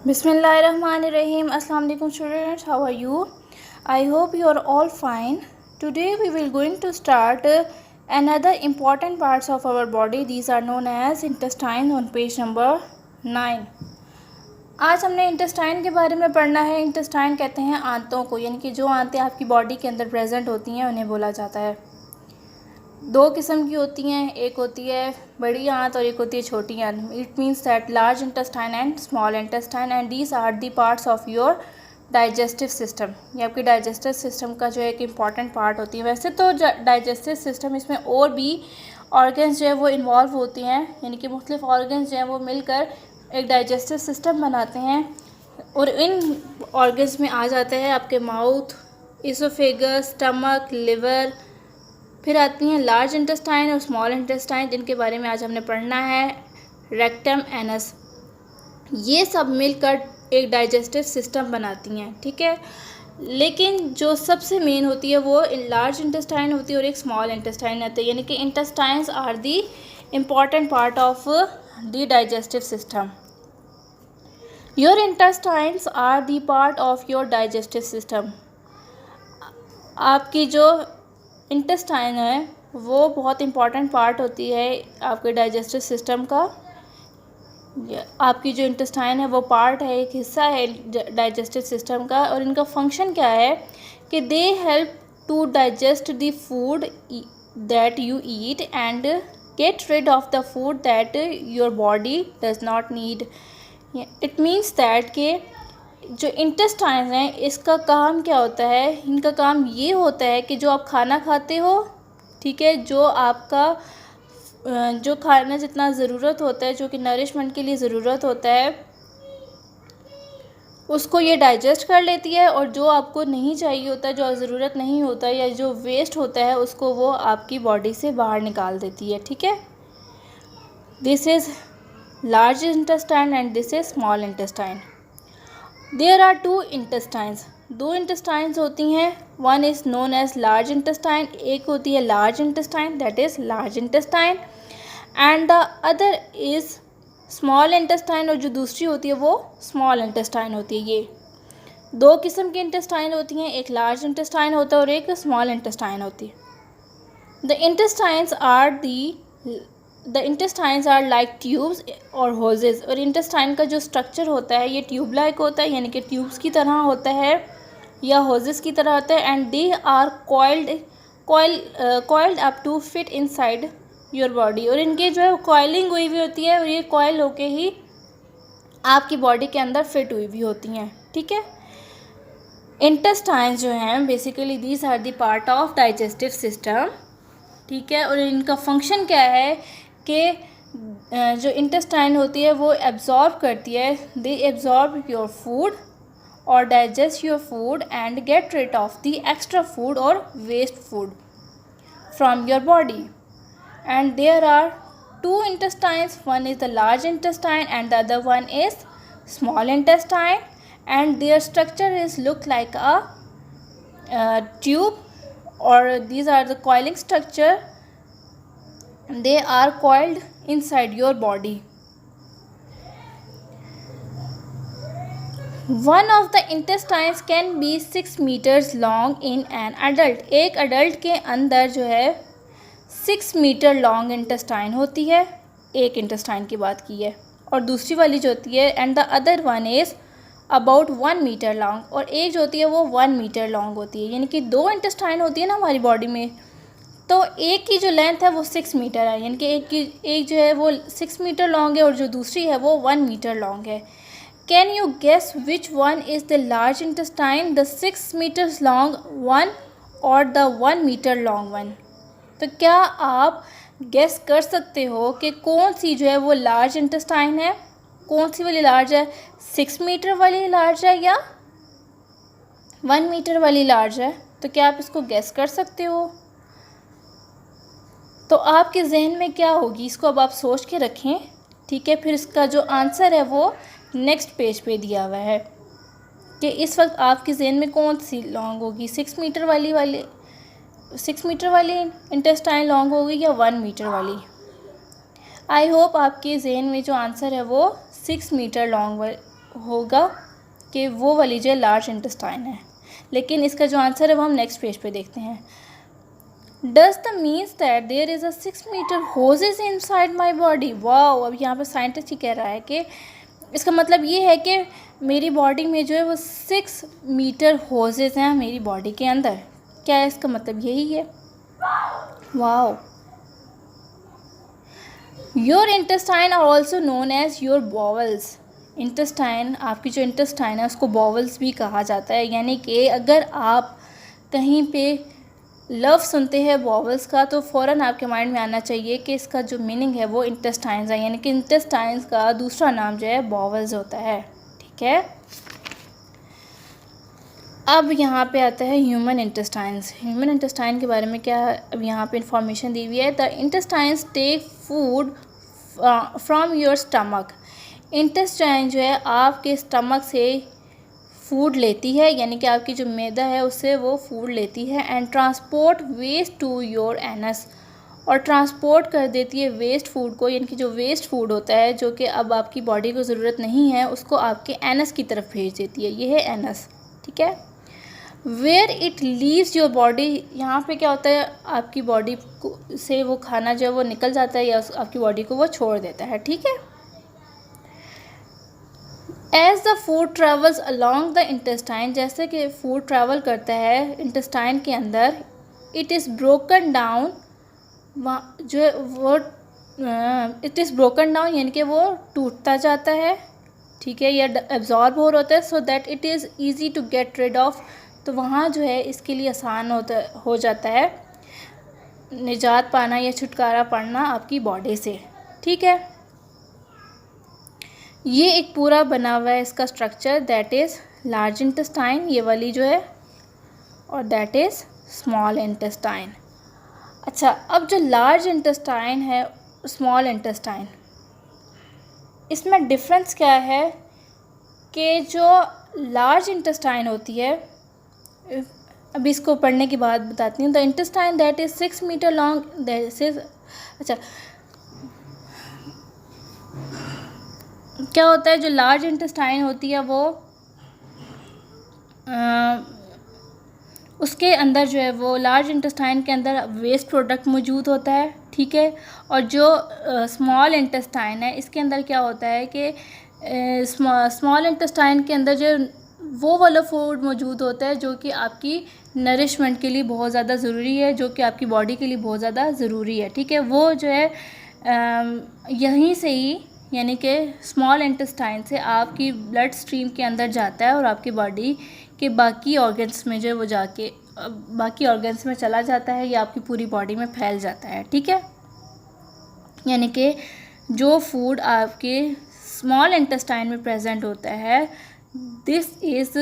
Bismillahirrahmanirrahim. Assalamu alaikum students. How are you? I hope you are all fine. Today we will going to start another important parts of our body. These are known as intestine on page number 9. आज हमने intestine के बारे में पढ़ना है। Intestine कहते हैं आंतों को, यानी कि जो आंतें आपकी बॉडी के अंदर प्रेजेंट होती हैं उन्हें बोला जाता है। दो किस्म की होती हैं, एक होती है बड़ी आंत और एक होती है छोटी आंत। It means that large intestine and small intestine and these are the parts of your digestive system. ये आपकी डाइजेस्टिव सिस्टम का जो है एक इम्पॉर्टेंट पार्ट होती है। वैसे तो डाइजेस्टिव सिस्टम इसमें और भी ऑर्गन्स जो है वो इन्वॉल्व होती हैं, यानी कि मुख्तलिफ ऑर्गन्स जो हैं वो मिलकर एक डाइजेस्टिव सिस्टम बनाते हैं। और इन ऑर्गन्स में आ जाते हैं आपके माउथ, इसोफेगस, स्टमक, लिवर। फिर आती हैं लार्ज इंटेस्टाइन और स्मॉल इंटेस्टाइन, जिनके बारे में आज हमने पढ़ना है, रेक्टम, एनस। ये सब मिलकर एक डाइजेस्टिव सिस्टम बनाती हैं, ठीक है। लेकिन जो सबसे मेन होती है वो लार्ज इंटेस्टाइन होती है और एक स्मॉल इंटेस्टाइन होती है, यानी कि intestines are the important part of the digestive system. Your intestines are the part of your digestive system. आपकी जो इंटेस्टाइन है वो बहुत इंपॉर्टेंट पार्ट होती है आपके डाइजेस्टिव सिस्टम का। आपकी जो इंटेस्टाइन है वो पार्ट है, एक हिस्सा है डाइजेस्टिव सिस्टम का। और इनका फंक्शन क्या है कि they help to digest the food that you eat and get rid of the food that your body does not need. It means that कि जो इंटेस्टाइन है इसका काम क्या होता है, इनका काम ये होता है कि जो आप खाना खाते हो, ठीक है, जो आपका जो खाना जितना ज़रूरत होता है, जो कि नरिशमेंट के लिए ज़रूरत होता है, उसको ये डाइजेस्ट कर लेती है। और जो आपको नहीं चाहिए होता, जो ज़रूरत नहीं होता या जो वेस्ट होता है, उसको वो आपकी बॉडी से बाहर निकाल देती है, ठीक है। This is large intestine and this is small intestine. There are two intestines, दो इंटेस्टाइन्स होती हैं। One is known as large intestine, एक होती है large intestine, that is large intestine, and the other is small intestine, और जो दूसरी होती है वो स्मॉल इंटेस्टाइन होती है। ये दो किस्म की इंटेस्टाइन होती हैं, एक लार्ज इंटेस्टाइन होता है और एक स्मॉल इंटेस्टाइन होती है। The intestines are like tubes और होजेस। और इंटेस्टाइन का जो स्ट्रक्चर होता है ये ट्यूब लाइक होता है, यानी कि ट्यूब्स की तरह होता है या होजेस की तरह होता है। And they are coiled up to fit inside your body. और इनके जो है कॉइलिंग हुई हुई होती है और ये कॉइल होके ही आपकी बॉडी के अंदर फिट हुई हुई होती हैं, ठीक है। इंटेस्टाइन्स जो हैं basically these are the part of digestive system, ठीक है। और इनका फंक्शन क्या है कि जो इंटेस्टाइन होती है वो एब्जॉर्ब करती है, दे एब्जॉर्ब योर फूड और digest your food and get rid of the extra food और waste food from your body. And there are two intestines, one is the large intestine and the other one is small intestine, and their structure is look like a tube, or these are the coiling structure. They are coiled inside your body. One of the intestines can be 6 meters long in an adult. एक adult के अंदर जो है 6 meter long intestine होती है, एक intestine की बात की है। और दूसरी वाली जो होती है and the other one is about 1 meter long, और एक जो होती है वो 1 मीटर लॉन्ग होती है। यानी कि दो इंटेस्टाइन होती है ना हमारी बॉडी में, तो एक की जो लेंथ है वो 6 मीटर है, यानी कि एक जो है वो 6 मीटर लॉन्ग है और जो दूसरी है वो 1 मीटर लॉन्ग है। Can you guess which one is the large intestine, the 6 meters long one और द 1 मीटर लॉन्ग वन? तो क्या आप गेस कर सकते हो कि कौन सी जो है वो लार्ज इंटेस्टाइन है, कौन सी वाली लार्ज है? 6 मीटर वाली लार्ज है या 1 मीटर वाली लार्ज है? तो क्या आप इसको गेस कर सकते हो? तो आपके जहन में क्या होगी, इसको अब आप सोच के रखें, ठीक है। फिर इसका जो आंसर है वो नेक्स्ट पेज पे दिया हुआ है कि इस वक्त आपके जहन में कौन सी लॉन्ग होगी, 6 मीटर वाली इंटेस्टाइन लॉन्ग होगी या 1 मीटर वाली। आई होप आपके जहन में जो आंसर है वो 6 मीटर लॉन्ग होगा कि वो वाली जो लार्ज इंटेस्टाइन है, लेकिन इसका जो आंसर है वो हम नेक्स्ट पेज पे देखते हैं। Does the means that there is a 6 metre hoses inside my body. Wow, अब यहाँ पे साइंटिस्ट ही कह रहा है कि इसका मतलब ये है कि मेरी बॉडी में जो है वो 6 मीटर होजेज हैं मेरी बॉडी के अंदर। क्या है इसका मतलब? यही है। Wow. Your intestine are also known as your bowels. Intestine, आपकी जो इंटेस्टाइन है उसको बॉवल्स भी कहा जाता है। यानी कि अगर आप कहीं पे लफ्ज़ सुनते हैं बॉवल्स का तो फ़ौरन आपके माइंड में आना चाहिए कि इसका जो मीनिंग है वो इंटेस्टाइन्स है। यानी कि इंटेस्टाइन्स का दूसरा नाम जो है बॉवल्स होता है। ठीक है। अब यहाँ पे आता है ह्यूमन इंटेस्टाइन्स। ह्यूमन इंटेस्टाइन के बारे में क्या अब यहाँ पे इंफॉर्मेशन दी हुई है। The intestines take food from your stomach. Intestine जो है आपके स्टमक से फूड लेती है, यानी कि आपकी जो मैदा है उससे वो फूड लेती है। And transport waste to your anus, और ट्रांसपोर्ट कर देती है वेस्ट फूड को, यानी कि जो वेस्ट फूड होता है जो कि अब आपकी बॉडी को ज़रूरत नहीं है उसको आपके एनस की तरफ भेज देती है। ये है एनस। ठीक है। Where it leaves your body, यहाँ पे क्या होता है आपकी बॉडी से वो खाना जो है वो निकल जाता है या आपकी बॉडी को वो छोड़ देता है। ठीक है। As the food travels along the intestine, जैसे कि फूड ट्रैवल करता है इंटेस्टाइन के अंदर, इट इज़ ब्रोकन डाउन, जो है वो इट इज़ ब्रोकन डाउन यानी कि वो टूटता जाता है। ठीक है। या एब्जॉर्ब होता है so that it is easy to get rid of, तो वहाँ जो है इसके लिए आसान हो जाता है निजात पाना या छुटकारा पाना आपकी बॉडी से। ठीक है। ये एक पूरा बना हुआ है इसका structure, that is large intestine, ये वाली जो है, और दैट इज़ स्मॉल इंटेस्टाइन। अच्छा, अब जो लार्ज इंटेस्टाइन है, स्मॉल इंटेस्टाइन, इसमें डिफरेंस क्या है कि जो लार्ज इंटेस्टाइन होती है, अभी इसको पढ़ने के बाद बताती हूँ। The intestine that is 6 meter long, that is, अच्छा क्या होता है, जो लार्ज इंटेस्टाइन होती है वो उसके अंदर जो है वो लार्ज इंटेस्टाइन के अंदर वेस्ट प्रोडक्ट मौजूद होता है। ठीक है। और जो स्मॉल इंटेस्टाइन है इसके अंदर क्या होता है कि स्मॉल इंटेस्टाइन के अंदर जो वो वाला फूड मौजूद होता है जो कि आपकी नरिशमेंट के लिए बहुत ज़्यादा ज़रूरी है, जो कि आपकी बॉडी के लिए बहुत ज़्यादा ज़रूरी है। ठीक है। वो जो है यहीं से ही, यानी कि स्मॉल इंटेस्टाइन से आपकी ब्लड स्ट्रीम के अंदर जाता है और आपकी बॉडी के बाकी ऑर्गन्स में जो है वो जाके बाकी ऑर्गन्स में चला जाता है या आपकी पूरी बॉडी में फैल जाता है। ठीक है। यानी कि जो फूड आपके स्मॉल इंटेस्टाइन में प्रेजेंट होता है, this is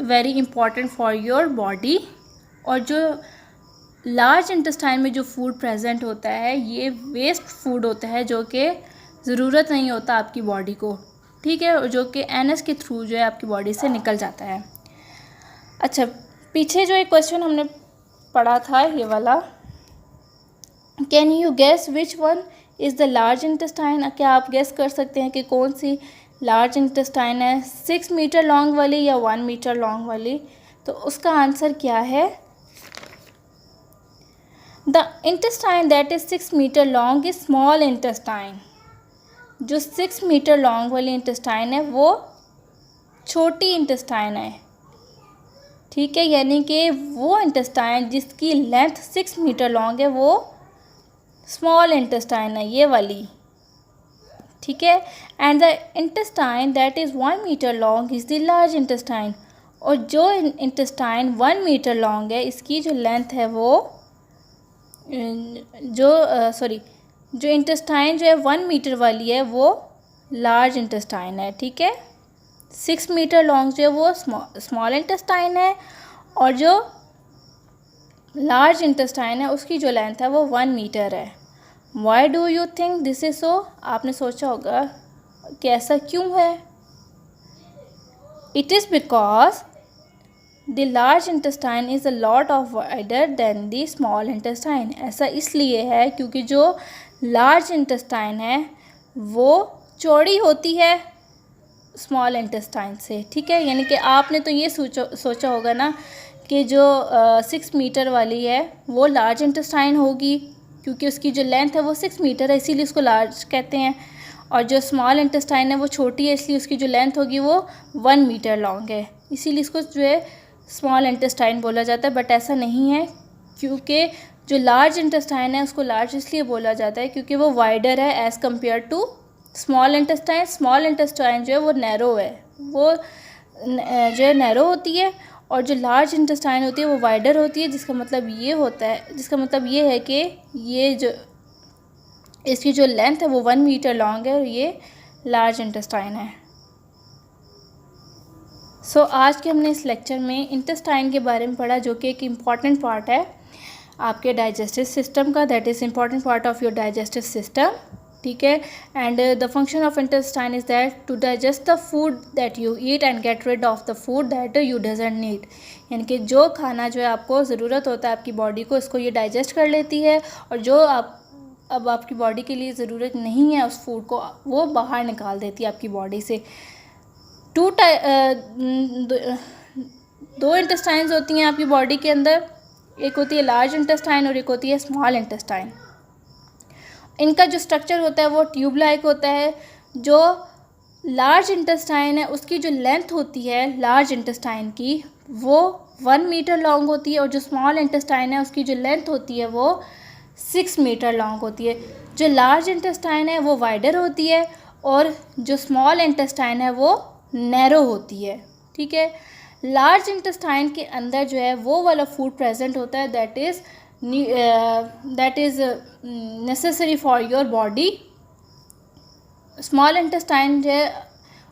very important for your body, और जो लार्ज इंटेस्टाइन में जो फूड प्रेजेंट होता है ये वेस्ट फूड होता है जो कि ज़रूरत नहीं होता आपकी बॉडी को। ठीक है। और जो कि एनएस के थ्रू जो है आपकी बॉडी से निकल जाता है। अच्छा, पीछे जो एक क्वेश्चन हमने पढ़ा था ये वाला, can you guess which one is the large intestine, क्या आप गेस कर सकते हैं कि कौन सी लार्ज इंटेस्टाइन है, 6 मीटर लॉन्ग वाली या 1 मीटर लॉन्ग वाली? तो उसका आंसर क्या है, the intestine that is 6 meter long is small intestine. जो 6 मीटर लॉन्ग वाली इंटेस्टाइन है वो छोटी इंटेस्टाइन है। ठीक है। यानी कि वो इंटेस्टाइन जिसकी लेंथ 6 मीटर लॉन्ग है वो स्मॉल इंटेस्टाइन है, ये वाली। ठीक है। And the intestine that is 1 meter long is the large intestine, और जो इंटेस्टाइन 1 मीटर लॉन्ग है इसकी जो लेंथ है वो जो इंटेस्टाइन जो है 1 मीटर वाली है वो लार्ज इंटेस्टाइन है। ठीक है। 6 मीटर लॉन्ग जो है वो स्मॉल इंटेस्टाइन है, और जो लार्ज इंटेस्टाइन है उसकी जो लेंथ है वो 1 मीटर है। Why do you think this is so? आपने सोचा होगा कि ऐसा क्यों है। It is because the large intestine is a lot of wider than the small intestine. ऐसा इसलिए है क्योंकि जो लार्ज इंटेस्टाइन है वो चौड़ी होती है स्मॉल इंटेस्टाइन से, ठीक है। यानी कि आपने तो ये सोचा होगा ना कि जो 6 मीटर वाली है वो लार्ज इंटेस्टाइन होगी, क्योंकि उसकी जो लेंथ है वो 6 मीटर है, इसीलिए उसको लार्ज कहते हैं। और जो स्मॉल इंटेस्टाइन है वो छोटी है, इसलिए उसकी जो लेंथ होगी वो 1 मीटर लॉन्ग है, इसीलिए इसको जो है स्मॉल इंटेस्टाइन बोला जाता है। बट ऐसा नहीं है, क्योंकि जो लार्ज इंटेस्टाइन है उसको लार्ज इसलिए बोला जाता है क्योंकि वो वाइडर है as compare to small intestine. Small intestine जो है वो नैरो है, वो जो है नैरो होती है, और जो लार्ज इंटेस्टाइन होती है वो वाइडर होती है, जिसका मतलब ये है कि ये जो इसकी जो लेंथ है वो 1 मीटर लॉन्ग है और ये लार्ज इंटेस्टाइन है। सो आज के हमने इस लेक्चर में इंटेस्टाइन के बारे में पढ़ा, जो कि एक इम्पॉर्टेंट पार्ट है आपके डाइजेस्टिव सिस्टम का, that is important part of your digestive system, ठीक है। And the function of intestine is that to digest the food that you eat and get rid of the food that you doesn't need. यानी कि जो खाना जो है आपको ज़रूरत होता है आपकी बॉडी को, इसको ये डाइजेस्ट कर लेती है, और जो अब आपकी बॉडी के लिए ज़रूरत नहीं है उस फूड को, वो बाहर निकाल देती है आपकी बॉडी से। दो इंटेस्टाइन्स होती हैं आपकी बॉडी के अंदर, एक होती है लार्ज इंटेस्टाइन और एक होती है स्मॉल इंटेस्टाइन। इनका जो स्ट्रक्चर होता है वो ट्यूब लाइक होता है। जो लार्ज इंटेस्टाइन है उसकी जो लेंथ होती है लार्ज इंटेस्टाइन की वो 1 मीटर लॉन्ग होती है, और जो स्मॉल इंटेस्टाइन है उसकी जो लेंथ होती है वो 6 मीटर लॉन्ग होती है। जो लार्ज इंटेस्टाइन है वो वाइडर होती है, और जो स्मॉल इंटेस्टाइन है वो नैरो होती है, ठीक है। लार्ज इंटेस्टाइन के अंदर जो है वो वाला फूड प्रेजेंट होता है that is necessary for your body. Small intestine जो है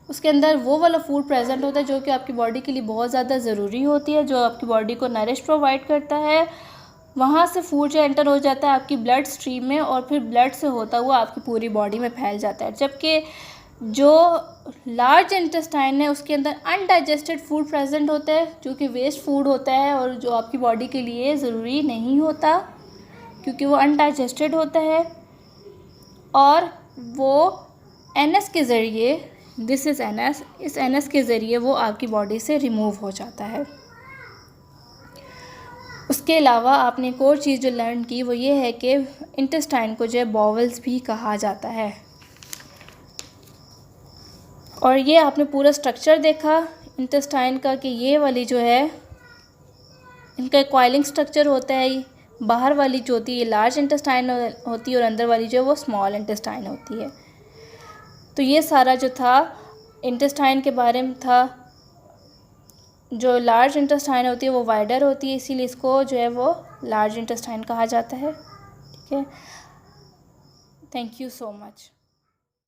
उसके अंदर वो वाला फूड प्रेजेंट होता है जो कि आपकी बॉडी के लिए बहुत ज़्यादा ज़रूरी होती है, जो आपकी बॉडी को नरिश प्रोवाइड करता है। वहाँ से फूड जो एंटर हो जाता है आपकी ब्लड स्ट्रीम में, और फिर ब्लड से होता हुआ आपकी पूरी बॉडी में फैल जाता है। जबकि जो लार्ज इंटेस्टाइन है उसके अंदर अनडाइजेस्टेड फूड प्रेजेंट होता है, जो कि वेस्ट फूड होता है और जो आपकी बॉडी के लिए ज़रूरी नहीं होता, क्योंकि वो अनडाइजेस्टेड होता है, और वो एनएस के ज़रिए, दिस इज़ एनएस, इस एनएस के ज़रिए वो आपकी बॉडी से रिमूव हो जाता है। उसके अलावा आपने एक और चीज़ जो लर्न की वो ये है कि इंटेस्टाइन को जो है बॉवल्स भी कहा जाता है। और ये आपने पूरा स्ट्रक्चर देखा इंटेस्टाइन का कि ये वाली जो है इनका कॉइलिंग स्ट्रक्चर होता है, बाहर वाली जो होती है ये लार्ज इंटेस्टाइन होती है और अंदर वाली जो है वो स्मॉल इंटेस्टाइन होती है। तो ये सारा जो था इंटेस्टाइन के बारे में था। जो लार्ज इंटेस्टाइन होती है वो वाइडर होती है, इसीलिए इसको जो है वो लार्ज इंटेस्टाइन कहा जाता है, ठीक है। Thank you so much.